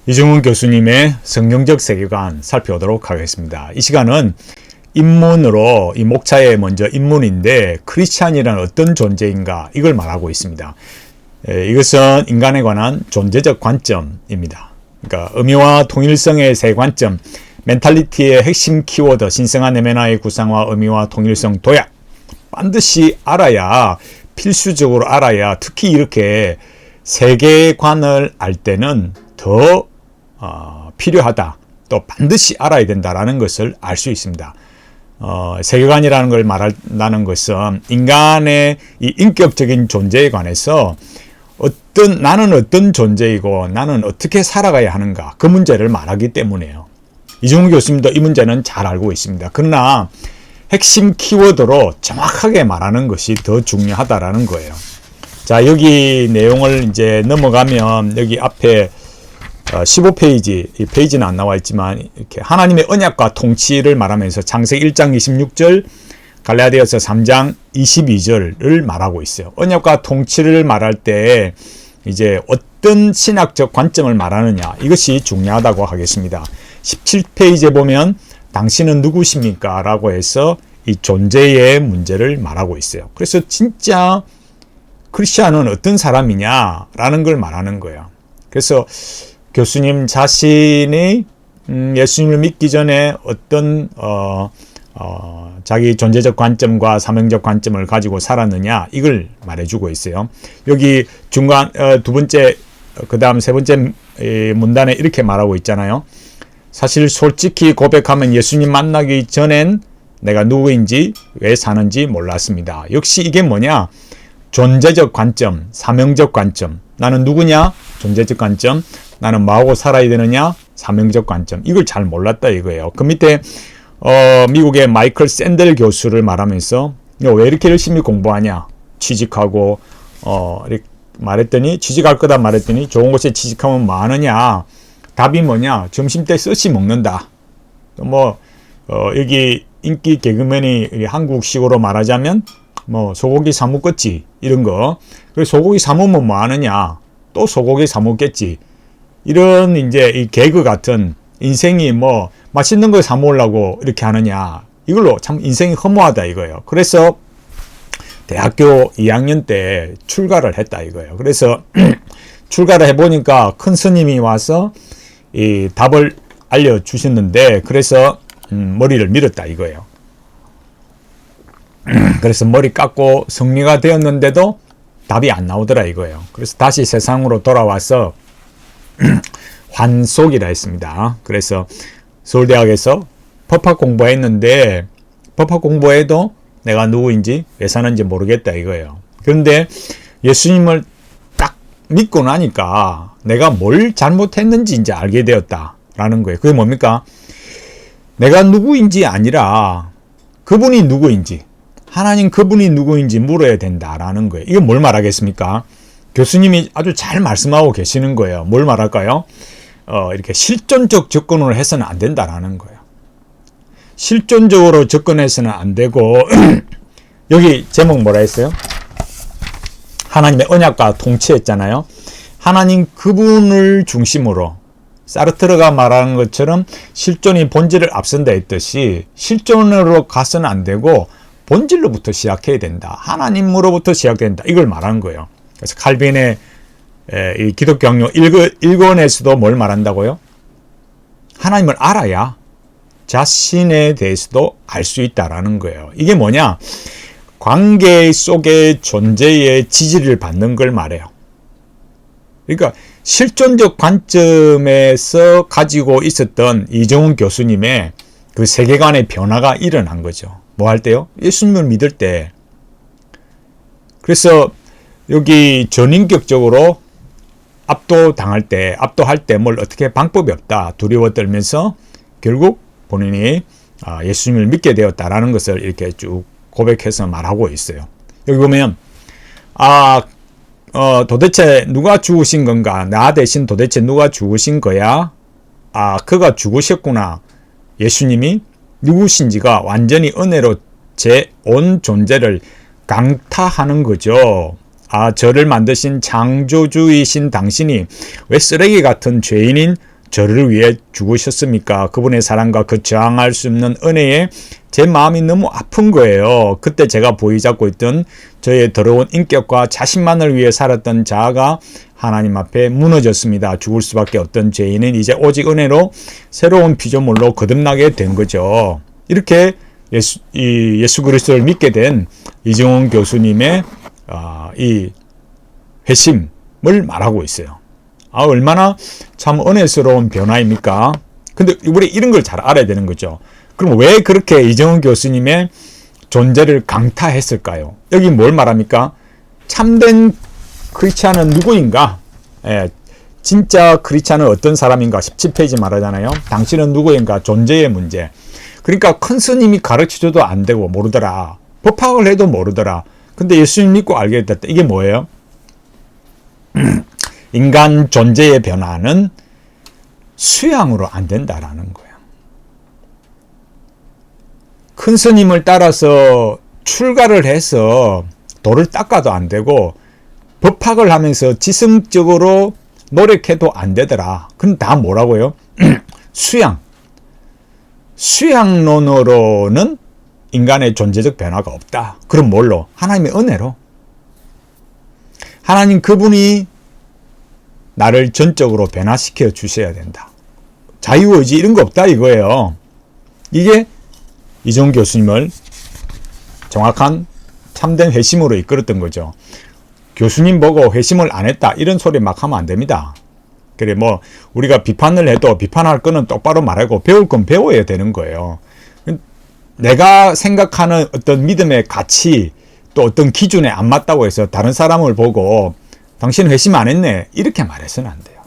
이정훈 교수님의 성경적 세계관 살펴보도록 하겠습니다. 이 시간은 입문으로, 이 목차의 먼저 입문인데 크리스찬이란 어떤 존재인가 이걸 말하고 있습니다. 이것은 인간에 관한 존재적 관점입니다. 그러니까 의미와 통일성의 세 관점, 멘탈리티의 핵심 키워드, 신성한 내면화의 구상과 의미와 통일성 도약, 반드시 알아야, 필수적으로 알아야, 특히 이렇게 세계관을 알 때는 더 필요하다, 또 반드시 알아야 된다라는 것을 알 수 있습니다. 세계관이라는 걸 말한다는 것은 인간의 이 인격적인 존재에 관해서 나는 어떤 존재이고 나는 어떻게 살아가야 하는가, 그 문제를 말하기 때문에요. 이정훈 교수님도 이 문제는 잘 알고 있습니다. 그러나 핵심 키워드로 정확하게 말하는 것이 더 중요하다라는 거예요. 자, 여기 내용을 이제 넘어가면 여기 앞에 15페이지, 이 페이지는 안 나와 있지만 이렇게 하나님의 언약과 통치를 말하면서 창세기 1장 26절, 갈라디아서 3장 22절을 말하고 있어요. 언약과 통치를 말할 때 이제 어떤 신학적 관점을 말하느냐, 이것이 중요하다고 하겠습니다. 17페이지에 보면 당신은 누구십니까? 라고 해서 이 존재의 문제를 말하고 있어요. 그래서 진짜 크리스찬은 어떤 사람이냐 라는 걸 말하는 거예요. 그래서 교수님 자신이 예수님을 믿기 전에 어떤 자기 존재적 관점과 사명적 관점을 가지고 살았느냐, 이걸 말해주고 있어요. 여기 중간 두 번째, 그 다음 세 번째 문단에 이렇게 말하고 있잖아요. 사실 솔직히 고백하면 예수님 만나기 전엔 내가 누구인지 왜 사는지 몰랐습니다. 역시 이게 뭐냐? 존재적 관점, 사명적 관점. 나는 누구냐? 존재적 관점. 나는 뭐하고 살아야 되느냐? 사명적 관점. 이걸 잘 몰랐다 이거예요. 그 밑에 미국의 마이클 샌델 교수를 말하면서 왜 이렇게 열심히 공부하냐? 취직하고 이렇게 말했더니, 취직할 거다 말했더니 좋은 곳에 취직하면 뭐 하느냐? 답이 뭐냐? 점심때 스시 먹는다. 또 여기 인기 개그맨이 한국식으로 말하자면 소고기 사 먹겠지, 이런 거. 그래서 소고기 사 먹으면 뭐 하느냐? 또 소고기 사 먹겠지. 이런 이제 이 개그 같은, 인생이 맛있는 걸 사 먹으려고 이렇게 하느냐, 이걸로 참 인생이 허무하다 이거예요. 그래서 대학교 2학년 때 출가를 했다 이거예요. 그래서 출가를 해보니까 큰 스님이 와서 이 답을 알려주셨는데, 그래서 머리를 밀었다 이거예요. 그래서 머리 깎고 성리가 되었는데도 답이 안 나오더라 이거예요. 그래서 다시 세상으로 돌아와서 환속이라 했습니다. 그래서 서울대학에서 법학 공부했는데, 법학 공부해도 내가 누구인지 왜 사는지 모르겠다 이거예요. 그런데 예수님을 딱 믿고 나니까 내가 뭘 잘못했는지 이제 알게 되었다라는 거예요. 그게 뭡니까? 내가 누구인지 아니라 그분이 누구인지, 하나님 그분이 누구인지 물어야 된다라는 거예요. 이게 뭘 말하겠습니까? 교수님이 아주 잘 말씀하고 계시는 거예요. 뭘 말할까요? 이렇게 실존적 접근을 해서는 안 된다라는 거예요. 실존적으로 접근해서는 안 되고 여기 제목 뭐라 했어요? 하나님의 언약과 통치했잖아요. 하나님 그분을 중심으로, 사르트르가 말하는 것처럼 실존이 본질을 앞선다 했듯이 실존으로 가서는 안 되고 본질로부터 시작해야 된다. 하나님으로부터 시작된다. 이걸 말하는 거예요. 그래서 칼빈의 이 기독교학령 1권에서도 뭘 말한다고요? 하나님을 알아야 자신에 대해서도 알 수 있다라는 거예요. 이게 뭐냐? 관계 속의 존재의 지지를 받는 걸 말해요. 그러니까 실존적 관점에서 가지고 있었던 이정훈 교수님의 그 세계관의 변화가 일어난 거죠. 뭐 할 때요? 예수님을 믿을 때. 그래서 여기 전인격적으로 압도할 때 뭘 어떻게 방법이 없다, 두려워 떨면서 결국 본인이 예수님을 믿게 되었다라는 것을 이렇게 쭉 고백해서 말하고 있어요. 여기 보면 도대체 누가 죽으신 건가? 나 대신 도대체 누가 죽으신 거야? 그가 죽으셨구나. 예수님이 누구신지가 완전히 은혜로 제 온 존재를 강타하는 거죠. 저를 만드신 창조주이신 당신이 왜 쓰레기 같은 죄인인 저를 위해 죽으셨습니까? 그분의 사랑과 그 저항할 수 없는 은혜에 제 마음이 너무 아픈 거예요. 그때 제가 보이 잡고 있던 저의 더러운 인격과 자신만을 위해 살았던 자아가 하나님 앞에 무너졌습니다. 죽을 수밖에 없던 죄인은 이제 오직 은혜로 새로운 피조물로 거듭나게 된 거죠. 이렇게 예수 그리스도를 믿게 된 이정훈 교수님의 이 회심을 말하고 있어요. 얼마나 참 은혜스러운 변화입니까? 근데 우리 이런 걸 잘 알아야 되는 거죠. 그럼 왜 그렇게 이정훈 교수님의 존재를 강타했을까요? 여기 뭘 말합니까? 참된 크리스찬은 누구인가? 진짜 크리스찬은 어떤 사람인가? 17페이지 말하잖아요. 당신은 누구인가? 존재의 문제. 그러니까 큰 스님이 가르쳐줘도 안 되고 모르더라. 법학을 해도 모르더라. 근데 예수님 믿고 알게 됐다. 이게 뭐예요? 인간 존재의 변화는 수양으로 안 된다라는 거예요. 큰 스님을 따라서 출가를 해서 돌을 닦아도 안 되고 법학을 하면서 지성적으로 노력해도 안 되더라. 그럼 다 뭐라고요? 수양. 수양론으로는 인간의 존재적 변화가 없다. 그럼 뭘로? 하나님의 은혜로. 하나님 그분이 나를 전적으로 변화시켜 주셔야 된다. 자유의지 이런 거 없다 이거예요. 이게 이정훈 교수님을 정확한 참된 회심으로 이끌었던 거죠. 교수님 보고 회심을 안 했다 이런 소리 막 하면 안 됩니다. 그래 뭐 우리가 비판을 해도 비판할 거는 똑바로 말하고 배울 건 배워야 되는 거예요. 내가 생각하는 어떤 믿음의 가치 또 어떤 기준에 안 맞다고 해서 다른 사람을 보고 당신 회심 안 했네 이렇게 말해서는 안 돼요.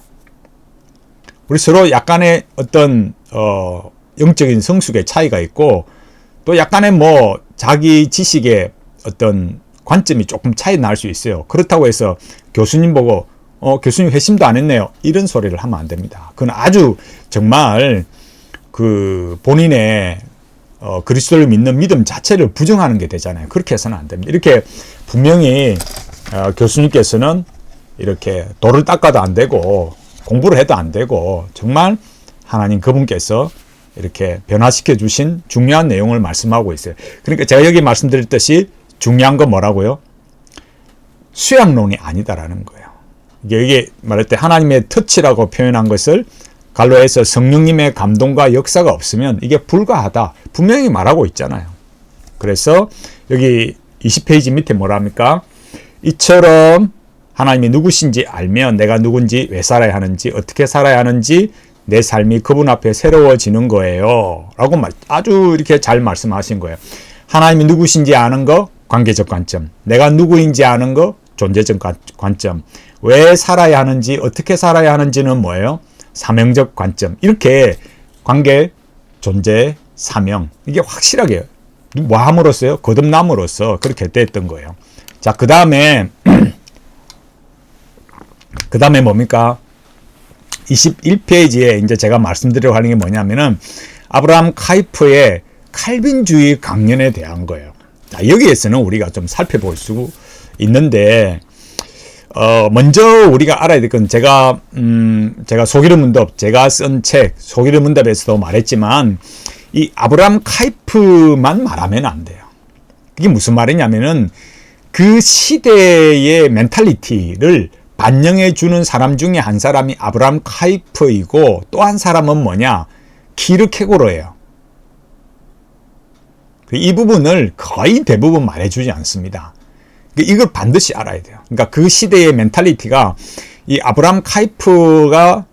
우리 서로 약간의 어떤 영적인 성숙의 차이가 있고 또 약간의 뭐 자기 지식의 어떤 관점이 조금 차이 날 수 있어요. 그렇다고 해서 교수님 보고 교수님 회심도 안 했네요 이런 소리를 하면 안 됩니다. 그건 아주 정말 그 본인의 그리스도를 믿는 믿음 자체를 부정하는 게 되잖아요. 그렇게 해서는 안 됩니다. 이렇게 분명히 교수님께서는 이렇게 돌을 닦아도 안 되고 공부를 해도 안 되고 정말 하나님 그분께서 이렇게 변화시켜 주신 중요한 내용을 말씀하고 있어요. 그러니까 제가 여기 말씀드렸듯이 중요한 건 뭐라고요? 수양론이 아니다라는 거예요. 이게 말할 때 하나님의 터치라고 표현한 것을 갈로에서 성령님의 감동과 역사가 없으면 이게 불가하다. 분명히 말하고 있잖아요. 그래서 여기 20페이지 밑에 뭐라 합니까? 이처럼 하나님이 누구신지 알면 내가 누군지 왜 살아야 하는지 어떻게 살아야 하는지 내 삶이 그분 앞에 새로워지는 거예요. 라고 아주 이렇게 잘 말씀하신 거예요. 하나님이 누구신지 아는 거 관계적 관점. 내가 누구인지 아는 거 존재적 관점. 왜 살아야 하는지 어떻게 살아야 하는지는 뭐예요? 사명적 관점. 이렇게 관계, 존재, 사명. 이게 확실하게 뭐 함으로써요? 거듭남으로써 그렇게 됐던 거예요. 자, 그 다음에 뭡니까? 21페이지에 이제 제가 말씀드리려고 하는 게 뭐냐면은 아브라함 카이프의 칼빈주의 강연에 대한 거예요. 자, 여기에서는 우리가 좀 살펴볼 수 있는데, 먼저 우리가 알아야 될 건 제가 소기름 문답, 제가 쓴 책, 소기름 문답에서도 말했지만, 이 아브라함 카이프만 말하면 안 돼요. 그게 무슨 말이냐면은 그 시대의 멘탈리티를 반영해 주는 사람 중에 한 사람이 아브라함 카이프이고 또 한 사람은 뭐냐? 키르케고르예요. 이 부분을 거의 대부분 말해주지 않습니다. 이걸 반드시 알아야 돼요. 그러니까 그 시대의 멘탈리티가 이 아브라함 카이프가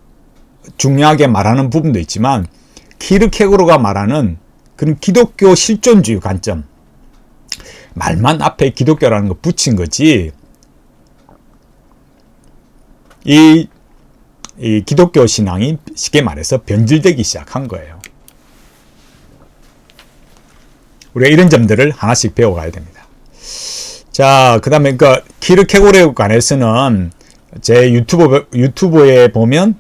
중요하게 말하는 부분도 있지만 키르케고르가 말하는 그런 기독교 실존주의 관점, 말만 앞에 기독교라는 거 붙인 거지 이 기독교 신앙이 쉽게 말해서 변질되기 시작한 거예요. 우리가 이런 점들을 하나씩 배워가야 됩니다. 자, 그 다음에 그 키르케고르에 관해서는 제 유튜브에 보면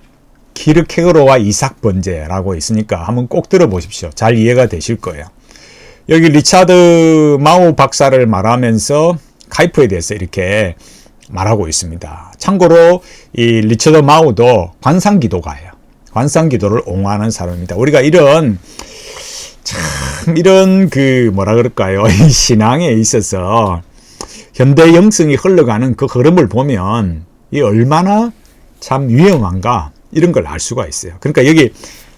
키르케고르와 이삭 번제라고 있으니까 한번 꼭 들어보십시오. 잘 이해가 되실 거예요. 여기 리차드 마우 박사를 말하면서 카이프에 대해서 이렇게 말하고 있습니다. 참고로 이 리처드 마우도 관상기도가예요. 관상기도를 옹호하는 사람입니다. 우리가 이런 그 뭐라 그럴까요? 이 신앙에 있어서 현대 영성이 흘러가는 그 흐름을 보면 이 얼마나 참 위험한가 이런 걸 알 수가 있어요. 그러니까 여기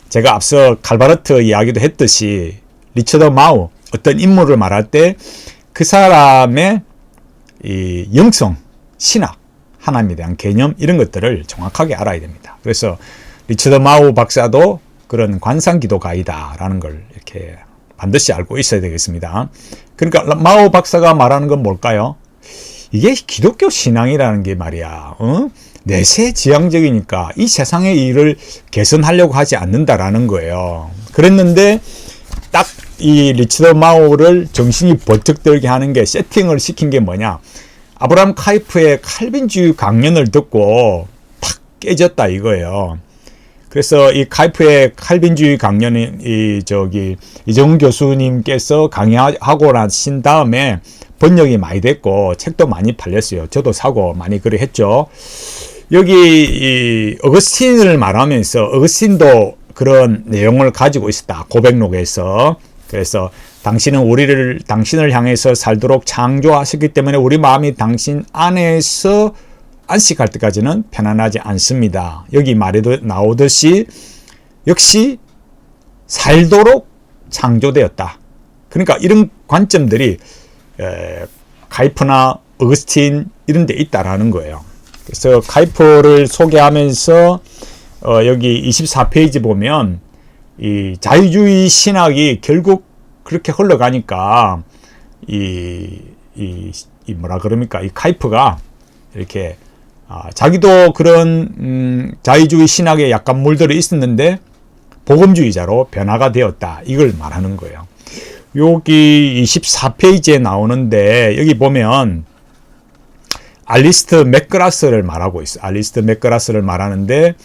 제가 앞서 칼바르트 이야기도 했듯이 리처드 마우 어떤 인물을 말할 때 그 사람의 이 영성, 신학, 하나님에 대한 개념 이런 것들을 정확하게 알아야 됩니다. 그래서 리처드 마우 박사도 그런 관상기도가이다라는 걸 이렇게 반드시 알고 있어야 되겠습니다. 그러니까 마오 박사가 말하는 건 뭘까요? 이게 기독교 신앙이라는 게 말이야. 내세지향적이니까 이 세상의 일을 개선하려고 하지 않는다라는 거예요. 그랬는데 딱 이 리처드 마오를 정신이 번쩍 들게 하는 게 세팅을 시킨 게 뭐냐? 아브라함 카이프의 칼빈주의 강연을 듣고 탁 깨졌다 이거예요. 그래서 이 카이프의 칼빈주의 강연은 이정훈 교수님께서 강의하고 나신 다음에 번역이 많이 됐고 책도 많이 팔렸어요. 저도 사고 많이 그래 했죠. 여기 이 어거스틴을 말하면서 어거스틴도 그런 내용을 가지고 있었다. 고백록에서. 그래서 당신을 향해서 살도록 창조하셨기 때문에 우리 마음이 당신 안에서 안식할 때까지는 편안하지 않습니다. 여기 말에도 나오듯이 역시 살도록 창조되었다. 그러니까 이런 관점들이 카이프나 어거스틴 이런 데 있다라는 거예요. 그래서 카이프를 소개하면서 여기 24페이지 보면 이 자유주의 신학이 결국 그렇게 흘러가니까 이 뭐라 그럽니까? 이 카이프가 이렇게 자기도 그런 자유주의 신학에 약간 물들어 있었는데 복음주의자로 변화가 되었다. 이걸 말하는 거예요. 여기 24페이지에 나오는데 여기 보면 알리스트 맥그라스를 말하고 있어요. 알리스트 맥그라스를 말하는데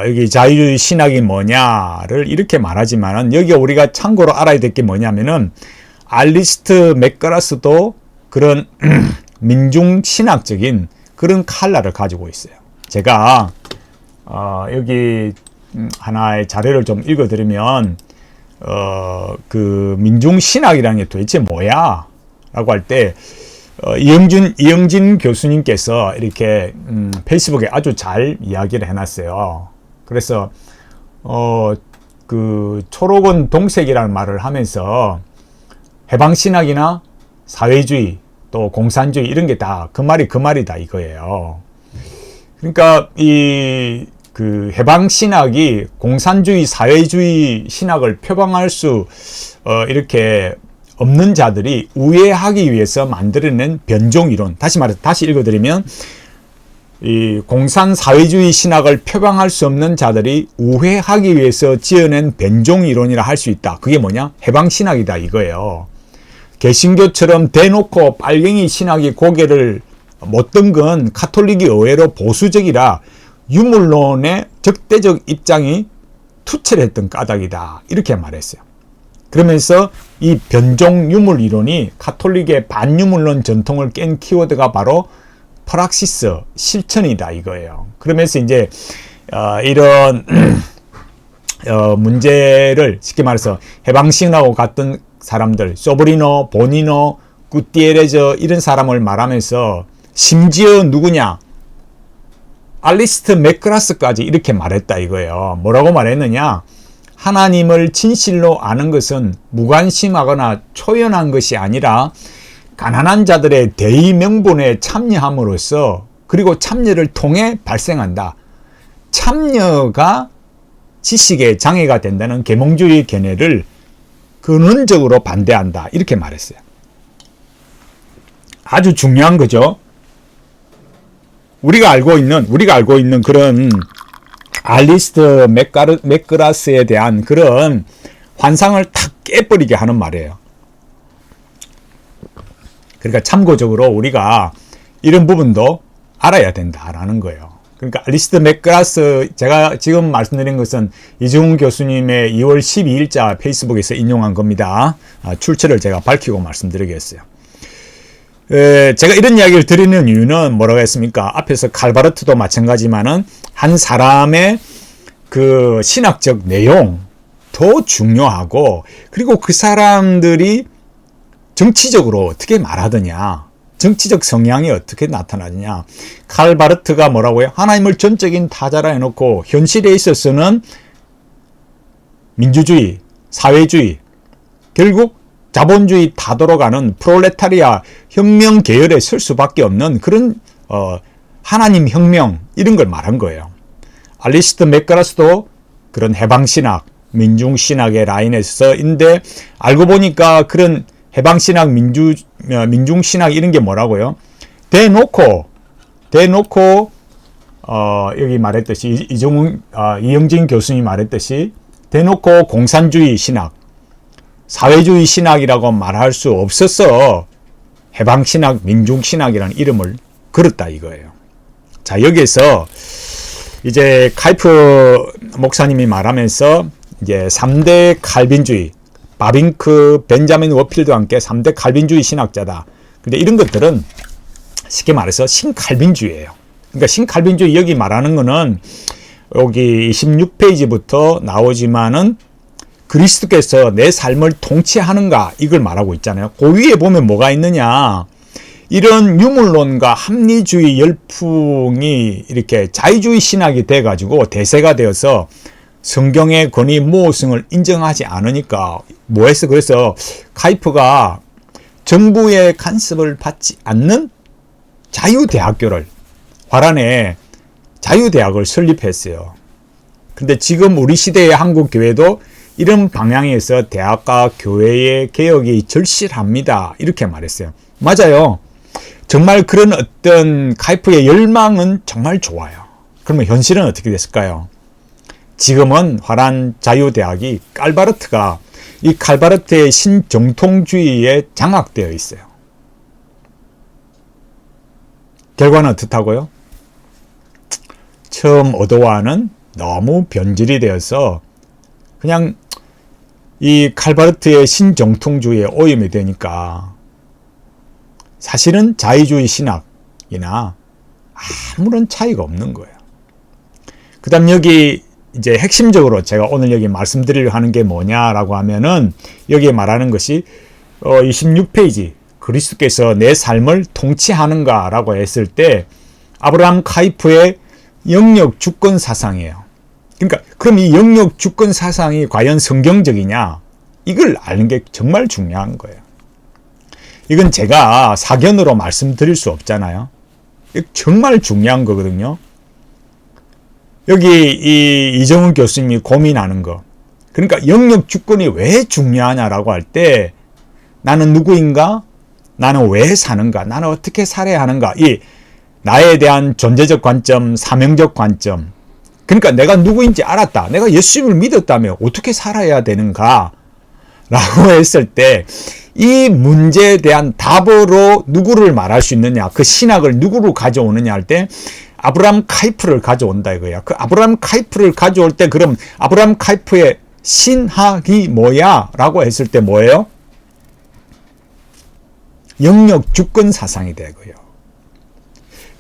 여기 자유주의 신학이 뭐냐를 이렇게 말하지만은 여기 우리가 참고로 알아야 될 게 뭐냐면은 알리스트 맥그라스도 그런 민중 신학적인 그런 칼라를 가지고 있어요. 제가 여기 하나의 자료를 좀 읽어드리면 그 민중 신학이라는 게 도대체 뭐야? 라고 할 때 이영진 교수님께서 이렇게 페이스북에 아주 잘 이야기를 해놨어요. 그래서 그 초록은 동색이라는 말을 하면서 해방신학이나 사회주의 또 공산주의 이런 게 다 그 말이다 이거예요. 그러니까 그 해방신학이 공산주의 사회주의 신학을 표방할 수 이렇게 없는 자들이 우회하기 위해서 만들어낸 변종이론. 다시 읽어드리면 이 공산 사회주의 신학을 표방할 수 없는 자들이 우회하기 위해서 지어낸 변종이론이라 할 수 있다. 그게 뭐냐? 해방신학이다 이거예요. 개신교처럼 대놓고 빨갱이 신학이 고개를 못 든 건 카톨릭이 의외로 보수적이라 유물론의 적대적 입장이 투철했던 까닭이다. 이렇게 말했어요. 그러면서 이 변종 유물 이론이 카톨릭의 반유물론 전통을 깬 키워드가 바로 프락시스, 실천이다 이거예요. 그러면서 이제 이런 문제를 쉽게 말해서 해방신하고 같은 사람들, 소브리노, 보니노, 구티에레즈 이런 사람을 말하면서 심지어 누구냐? 알리스트 맥그라스까지 이렇게 말했다 이거예요. 뭐라고 말했느냐? 하나님을 진실로 아는 것은 무관심하거나 초연한 것이 아니라 가난한 자들의 대의 명분에 참여함으로써 그리고 참여를 통해 발생한다. 참여가 지식의 장애가 된다는 계몽주의 견해를 근원적으로 반대한다. 이렇게 말했어요. 아주 중요한 거죠. 우리가 알고 있는 그런 알리스트 맥그라스에 대한 그런 환상을 탁 깨버리게 하는 말이에요. 그러니까 참고적으로 우리가 이런 부분도 알아야 된다라는 거예요. 그러니까 알리스트 맥그라스, 제가 지금 말씀드린 것은 이정훈 교수님의 2월 12일자 페이스북에서 인용한 겁니다. 출처를 제가 밝히고 말씀드리겠어요. 제가 이런 이야기를 드리는 이유는 뭐라고 했습니까? 앞에서 칼바르트도 마찬가지지만은 한 사람의 그 신학적 내용 더 중요하고, 그리고 그 사람들이 정치적으로 어떻게 말하느냐, 정치적 성향이 어떻게 나타나느냐. 칼 바르트가 뭐라고요? 하나님을 전적인 타자라 해놓고 현실에 있어서는 민주주의, 사회주의, 결국 자본주의 타도로 가는 프롤레타리아 혁명 계열에 설 수밖에 없는 그런 하나님 혁명, 이런 걸 말한 거예요. 알리스트 맥가라스도 그런 해방신학, 민중신학의 라인에서인데, 알고 보니까 그런 해방신학, 민중신학 이런 게 뭐라고요? 대놓고 여기 말했듯이 이영진 교수님이 말했듯이 대놓고 공산주의 신학, 사회주의 신학이라고 말할 수 없어서 해방신학, 민중신학이라는 이름을 걸었다 이거예요. 자, 여기에서 이제 카이프 목사님이 말하면서 이제 3대 칼빈주의, 바빙크, 벤자민 워필드와 함께 3대 칼빈주의 신학자다. 근데 이런 것들은 쉽게 말해서 신칼빈주의예요. 그러니까 신칼빈주의, 여기 말하는 거는 여기 26페이지부터 나오지만은 그리스도께서 내 삶을 통치하는가, 이걸 말하고 있잖아요. 그 위에 보면 뭐가 있느냐, 이런 유물론과 합리주의 열풍이 이렇게 자유주의 신학이 돼가지고 대세가 되어서 성경의 권위 모호성을 인정하지 않으니까 뭐했어? 그래서 카이프가 정부의 간섭을 받지 않는 자유대학교를, 화란에 자유대학을 설립했어요. 근데 지금 우리 시대의 한국교회도 이런 방향에서 대학과 교회의 개혁이 절실합니다, 이렇게 말했어요. 맞아요. 정말 그런 어떤 카이프의 열망은 정말 좋아요. 그러면 현실은 어떻게 됐을까요? 지금은 화란 자유대학이 칼바르트가, 이 칼바르트의 신정통주의에 장악되어 있어요. 결과는 어떻다고요? 처음 어도와는 너무 변질이 되어서 그냥 이 칼바르트의 신정통주의에 오염이 되니까 사실은 자유주의 신학이나 아무런 차이가 없는 거예요. 그 다음 여기 이제 핵심적으로 제가 오늘 여기 말씀드리려고 하는 게 뭐냐라고 하면은, 여기에 말하는 것이 26페이지 그리스도께서 내 삶을 통치하는가 라고 했을 때 아브라함 카이프의 영역 주권 사상이에요. 그러니까 그럼 이 영역 주권 사상이 과연 성경적이냐, 이걸 아는 게 정말 중요한 거예요. 이건 제가 사견으로 말씀드릴 수 없잖아요. 정말 중요한 거거든요. 여기 이정훈 교수님이 고민하는 거, 그러니까 영역 주권이 왜 중요하냐라고 할 때, 나는 누구인가? 나는 왜 사는가? 나는 어떻게 살아야 하는가? 이 나에 대한 존재적 관점, 사명적 관점, 그러니까 내가 누구인지 알았다, 내가 예수님을 믿었다면 어떻게 살아야 되는가? 라고 했을 때 이 문제에 대한 답으로 누구를 말할 수 있느냐, 그 신학을 누구로 가져오느냐 할 때 아브라함 카이프를 가져온다 이거야. 그 아브라함 카이프를 가져올 때 그럼 아브라함 카이프의 신학이 뭐야? 라고 했을 때 뭐예요? 영역 주권 사상이 되고요.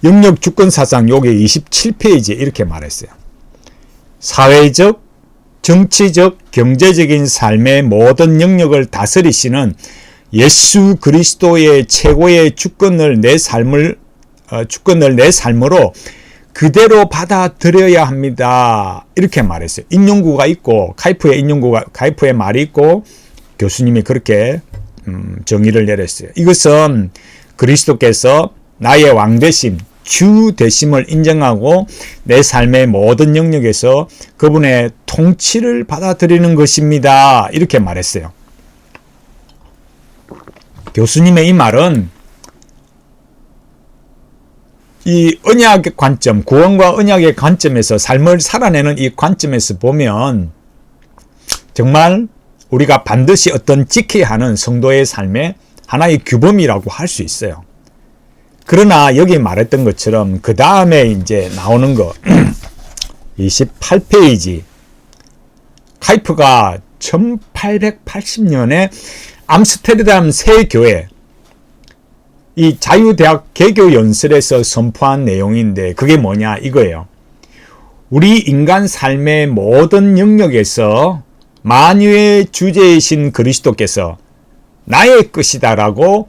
영역 주권 사상, 요게 27페이지에 이렇게 말했어요. 사회적, 정치적, 경제적인 삶의 모든 영역을 다스리시는 예수 그리스도의 최고의 주권을 내 삶으로 그대로 받아들여야 합니다. 이렇게 말했어요. 인용구가 있고, 카이프의 말이 있고, 교수님이 그렇게 정의를 내렸어요. 이것은 그리스도께서 나의 왕 되심, 주 되심을 인정하고 내 삶의 모든 영역에서 그분의 통치를 받아들이는 것입니다. 이렇게 말했어요. 교수님의 이 말은 이 언약의 관점, 구원과 언약의 관점에서 삶을 살아내는 이 관점에서 보면 정말 우리가 반드시 어떤 지켜야 하는 성도의 삶의 하나의 규범이라고 할 수 있어요. 그러나 여기 말했던 것처럼 그 다음에 이제 나오는 거 28페이지, 카이프가 1880년에 암스테르담 새교회 이 자유대학 개교 연설에서 선포한 내용인데, 그게 뭐냐 이거예요. 우리 인간 삶의 모든 영역에서 만유의 주제이신 그리스도께서 나의 것이다라고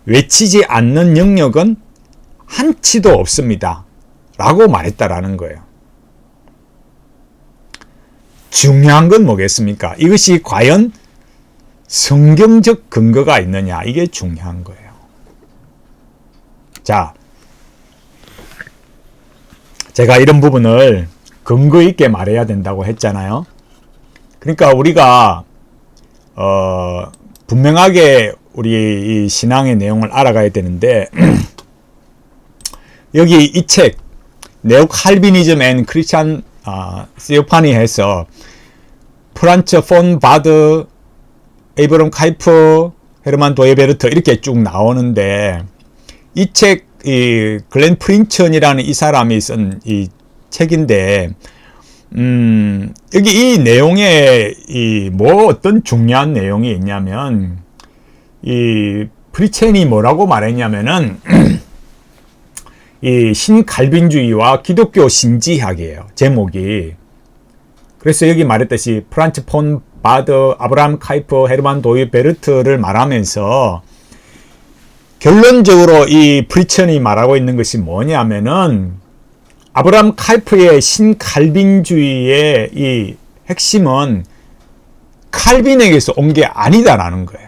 외치지 않는 영역은 한치도 없습니다. 라고 말했다라는 거예요. 중요한 건 뭐겠습니까? 이것이 과연 성경적 근거가 있느냐, 이게 중요한 거예요. 자, 제가 이런 부분을 근거 있게 말해야 된다고 했잖아요. 그러니까 우리가 분명하게 우리 이 신앙의 내용을 알아가야 되는데 여기 이 책 네오 칼비니즘 앤 크리스찬 시오파니에서 프란츠 폰 바드, 에이브럼 카이프, 헤르만 도예베르트 이렇게 쭉 나오는데 이 책 이 글렌 프린천이라는 이 사람이 쓴 이 책인데 여기 이 내용에 이 뭐 어떤 중요한 내용이 있냐면 이 프리첸이 뭐라고 말했냐면은 이 신칼빈주의와 기독교 신지학이에요. 제목이. 그래서 여기 말했듯이 프란츠 폰 바드, 아브라함 카이퍼, 헤르만 도이 베르트를 말하면서 결론적으로 이 프리천이 말하고 있는 것이 뭐냐면은 아브라함 칼프의 신칼빈주의의 이 핵심은 칼빈에게서 온 게 아니다라는 거예요.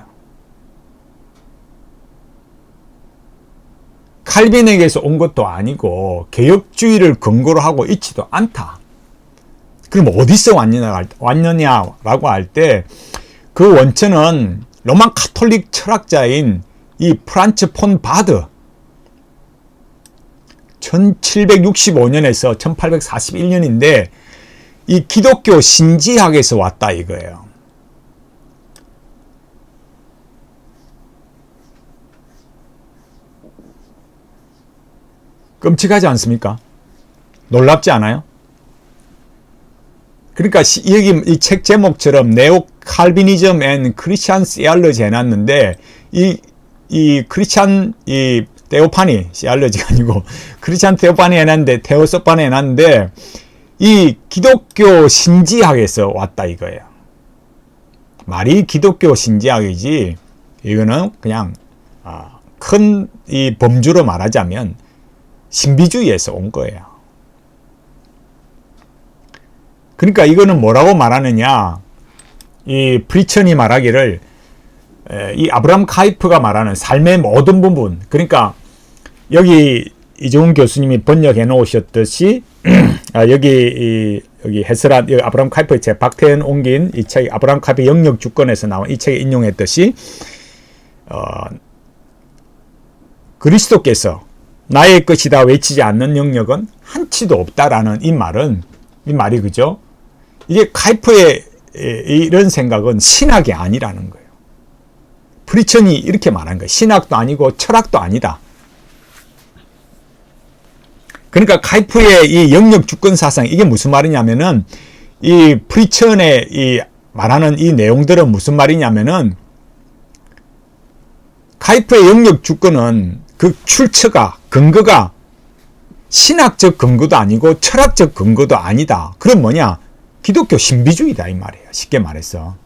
칼빈에게서 온 것도 아니고 개혁주의를 근거로 하고 있지도 않다. 그럼 어디서 왔느냐라고 할 때 그 원천은 로만 카톨릭 철학자인 이 프란츠 폰 바드 1765년에서 1841년인데 이 기독교 신지학에서 왔다 이거예요. 끔찍하지 않습니까? 놀랍지 않아요? 그러니까 여기 이 책 제목처럼 네오 칼비니즘 앤 크리스찬 시알러지 해놨는데 이 크리스찬 이 테오파니 시알러지가 아니고 크리스찬 테오파니 해놨는데 테오소파니 해놨는데 이 기독교 신지학에서 왔다 이거예요. 말이 기독교 신지학이지 이거는 그냥 큰 이 범주로 말하자면 신비주의에서 온 거예요. 그러니까 이거는 뭐라고 말하느냐, 이 프리천이 말하기를 이 아브라함 카이프가 말하는 삶의 모든 부분, 그러니까 여기 이종훈 교수님이 번역해 놓으셨듯이 여기 해설한 아브라함 카이프의 책 박태현 옮긴 이 책 아브라함 카이프 영역 주권에서 나온 이 책에 인용했듯이 그리스도께서 나의 것이다 외치지 않는 영역은 한치도 없다라는 이 말이 그죠? 이게 카이프의 이런 생각은 신학이 아니라는 거예요. 프리천이 이렇게 말한 거예요. 신학도 아니고 철학도 아니다. 그러니까 카이프의 이 영역 주권 사상, 이게 무슨 말이냐면은 이 프리천의 이 말하는 이 내용들은 무슨 말이냐면은 카이프의 영역 주권은 그 출처가, 근거가 신학적 근거도 아니고 철학적 근거도 아니다. 그럼 뭐냐? 기독교 신비주의다 이 말이에요. 쉽게 말해서.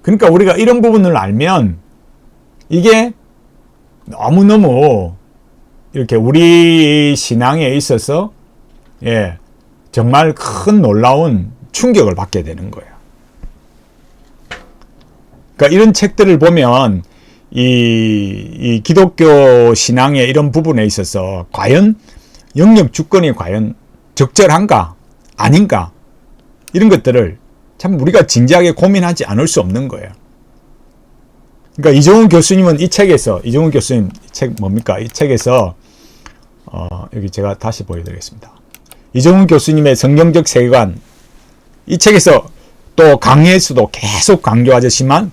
그러니까 우리가 이런 부분을 알면 이게 너무너무 이렇게 우리 신앙에 있어서 정말 큰 놀라운 충격을 받게 되는 거예요. 그러니까 이런 책들을 보면 이 기독교 신앙의 이런 부분에 있어서 과연 영역 주권이 과연 적절한가 아닌가 이런 것들을 참 우리가 진지하게 고민하지 않을 수 없는 거예요. 그러니까 이종훈 교수님은 이 책에서, 이종훈 교수님 책 뭡니까? 이 책에서 여기 제가 다시 보여드리겠습니다. 이종훈 교수님의 성경적 세계관, 이 책에서 또 강의에서도 계속 강조하시지만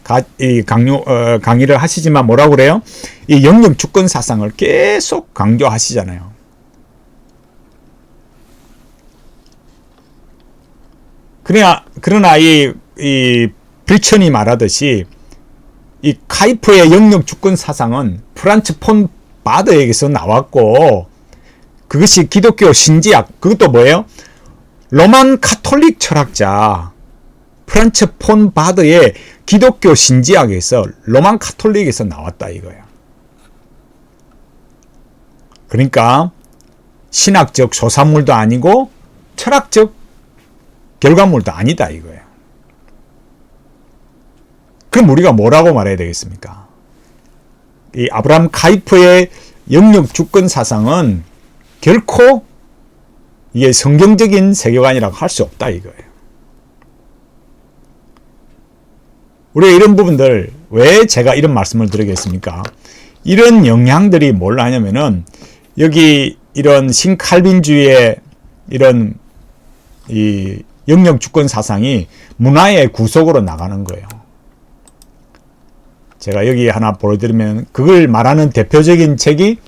강의를 하시지만 뭐라고 그래요? 이 영역 주권 사상을 계속 강조하시잖아요. 그러나 이 빌천이 말하듯이 이 카이프의 영역 주권 사상은 프란츠 폰 바드에게서 나왔고 그것이 기독교 신지학, 그것도 뭐예요? 로만 카톨릭 철학자 프란츠 폰 바드의 기독교 신지학에서 로만 카톨릭에서 나왔다 이거예요. 그러니까 신학적 소산물도 아니고 철학적 결과물도 아니다 이거예요. 그럼 우리가 뭐라고 말해야 되겠습니까? 이 아브라함 카이프의 영역 주권 사상은 결코 이게 성경적인 세계관이라고 할 수 없다 이거예요. 우리가 이런 부분들 왜 제가 이런 말씀을 드리겠습니까? 이런 영향들이 뭘 하냐면은 여기 이런 신칼빈주의의 이런 이 영역 주권 사상이 문화의 구속으로 나가는 거예요. 제가 여기 하나 보여드리면 그걸 말하는 대표적인 책이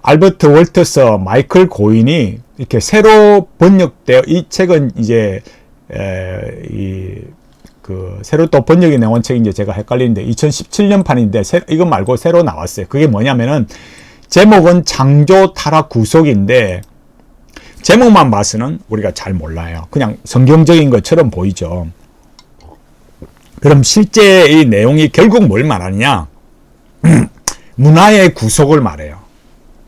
알버트 월터스 마이클 고인이 이렇게 새로 번역되어 이 책은 이제 새로 또 번역이 나온 책이 이제 제가 헷갈리는데 2017년 판인데 이거 말고 새로 나왔어요. 그게 뭐냐면은 제목은 창조 타락 구속인데 제목만 봐서는 우리가 잘 몰라요. 그냥 성경적인 것처럼 보이죠. 그럼 실제 이 내용이 결국 뭘 말하느냐? 문화의 구속을 말해요.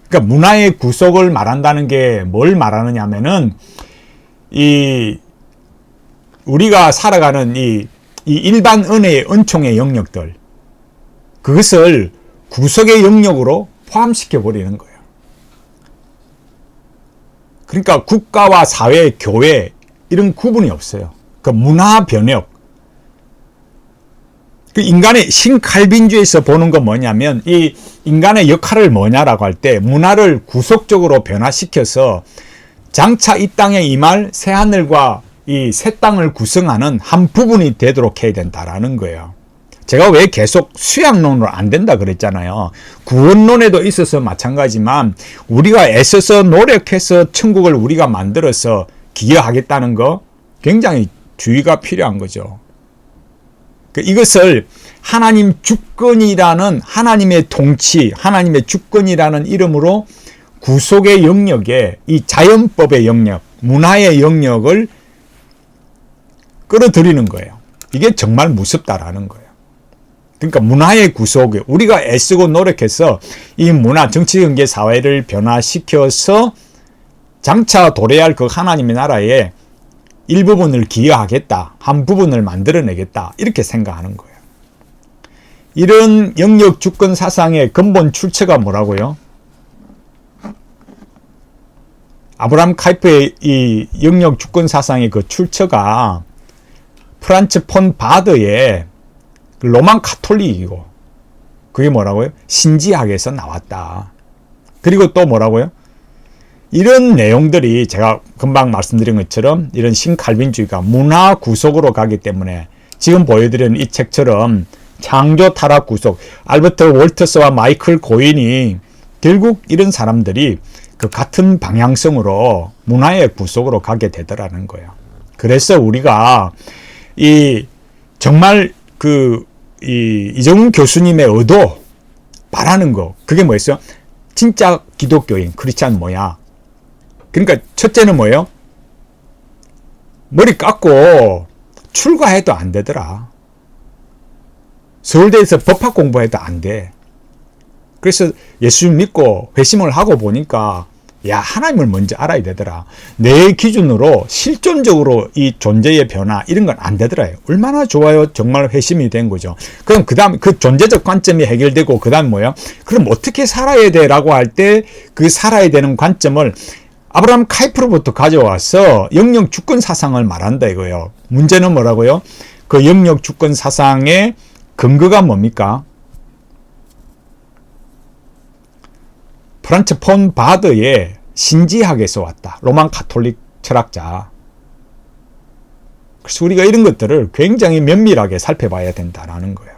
그러니까 문화의 구속을 말한다는 게 뭘 말하느냐 하면은 우리가 살아가는 이 일반 은혜의 은총의 영역들 그것을 구속의 영역으로 포함시켜 버리는 거예요. 그러니까 국가와 사회, 교회 이런 구분이 없어요. 그 문화 변혁. 그 인간의 신칼빈주의에서 보는 건 뭐냐면 이 인간의 역할을 뭐냐라고 할 때 문화를 구속적으로 변화시켜서 장차 이 땅에 임할 새하늘과 이 새 땅을 구성하는 한 부분이 되도록 해야 된다라는 거예요. 제가 왜 계속 수양론으로 안 된다 그랬잖아요. 구원론에도 있어서 마찬가지지만 우리가 애써서 노력해서 천국을 우리가 만들어서 기여하겠다는 거 굉장히 주의가 필요한 거죠. 이것을 하나님 주권이라는 하나님의 통치, 하나님의 주권이라는 이름으로 구속의 영역에 이 자연법의 영역, 문화의 영역을 끌어들이는 거예요. 이게 정말 무섭다라는 거예요. 그러니까 문화의 구속에 우리가 애쓰고 노력해서 이 문화, 정치, 경제, 사회를 변화시켜서 장차 도래할 그 하나님의 나라에 일부분을 기여하겠다, 한 부분을 만들어내겠다 이렇게 생각하는 거예요. 이런 영역 주권 사상의 근본 출처가 뭐라고요? 아브라함 카이프의 이 영역 주권 사상의 그 출처가 프란츠 폰 바드의 로만 카톨릭이고 그게 뭐라고요? 신지학에서 나왔다. 그리고 또 뭐라고요? 이런 내용들이 제가 금방 말씀드린 것처럼 이런 신칼빈주의가 문화 구속으로 가기 때문에 지금 보여드리는 이 책처럼 창조 타락 구속, 알버트 월터스와 마이클 고인이 결국 이런 사람들이 그 같은 방향성으로 문화의 구속으로 가게 되더라는 거예요. 그래서 우리가 정말 이정훈 교수님의 의도 말하는 거 그게 뭐였어요? 진짜 기독교인 크리스찬 뭐야? 그러니까 첫째는 뭐예요? 머리 깎고 출가해도 안 되더라. 서울대에서 법학 공부해도 안 돼. 그래서 예수 믿고 회심을 하고 보니까 야 하나님을 먼저 알아야 되더라. 내 기준으로 실존적으로 이 존재의 변화 이런 건 안 되더라요. 얼마나 좋아요. 정말 회심이 된 거죠. 그럼 그 다음 그 존재적 관점이 해결되고 그 다음 뭐예요? 그럼 어떻게 살아야 돼? 라고 할 때 그 살아야 되는 관점을 아브라함 카이프로부터 가져와서 영역 주권 사상을 말한다 이거예요. 문제는 뭐라고요? 그 영역 주권 사상의 근거가 뭡니까? 프란츠 폰 바드의 신지학에서 왔다. 로만 카톨릭 철학자. 그래서 우리가 이런 것들을 굉장히 면밀하게 살펴봐야 된다는 거예요.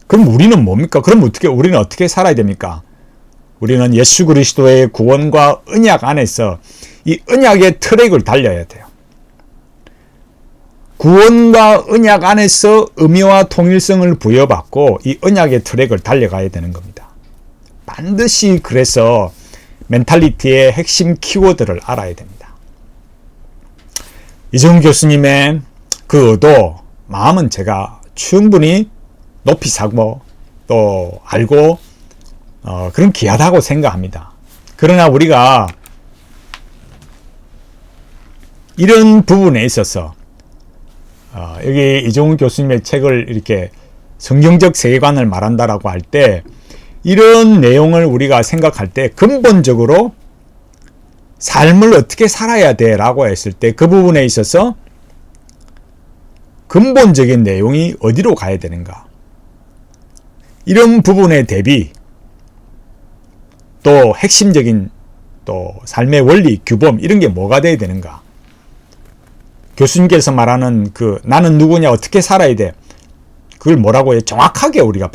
그럼 우리는 뭡니까? 그럼 우리는 어떻게 살아야 됩니까? 우리는 예수 그리스도의 구원과 언약 안에서 이 언약의 트랙을 달려야 돼요. 구원과 언약 안에서 의미와 통일성을 부여받고 이 언약의 트랙을 달려가야 되는 겁니다. 반드시 그래서 멘탈리티의 핵심 키워드를 알아야 됩니다. 이정훈 교수님의 그 의도, 마음은 제가 충분히 높이 사고 또 알고 그런 귀하다고 생각합니다. 그러나 우리가 이런 부분에 있어서 여기 이정훈 교수님의 책을 이렇게 성경적 세계관을 말한다라고 할 때 이런 내용을 우리가 생각할 때 근본적으로 삶을 어떻게 살아야 돼 라고 했을 때 그 부분에 있어서 근본적인 내용이 어디로 가야 되는가, 이런 부분에 대비 또 핵심적인 또 삶의 원리, 규범 이런 게 뭐가 돼야 되는가. 교수님께서 말하는 그 나는 누구냐, 어떻게 살아야 돼, 그걸 뭐라고 해요? 정확하게 우리가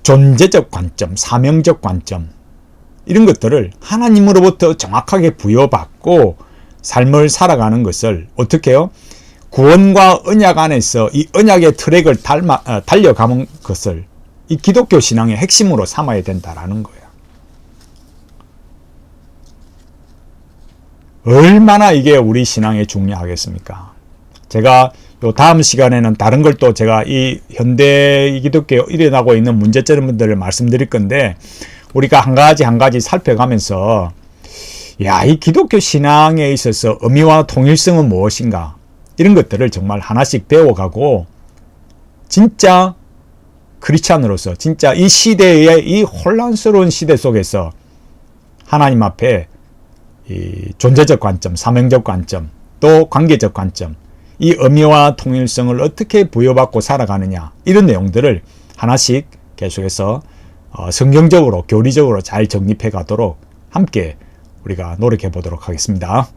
존재적 관점, 사명적 관점, 이런 것들을 하나님으로부터 정확하게 부여받고 삶을 살아가는 것을 어떻게 해요? 구원과 언약 안에서 이 언약의 트랙을 달려가는 것을 이 기독교 신앙의 핵심으로 삼아야 된다라는 거예요. 얼마나 이게 우리 신앙에 중요하겠습니까? 제가 요 다음 시간에는 다른 걸 또 제가 이 현대 기독교에 일어나고 있는 문제점들을 말씀드릴 건데, 우리가 한 가지 살펴가면서 이 기독교 신앙에 있어서 의미와 통일성은 무엇인가, 이런 것들을 정말 하나씩 배워가고 진짜 크리스찬으로서 진짜 이 시대의 이 혼란스러운 시대 속에서 하나님 앞에 이 존재적 관점, 사명적 관점, 또 관계적 관점, 이 의미와 통일성을 어떻게 부여받고 살아가느냐, 이런 내용들을 하나씩 계속해서 성경적으로 교리적으로 잘 정립해 가도록 함께 우리가 노력해 보도록 하겠습니다.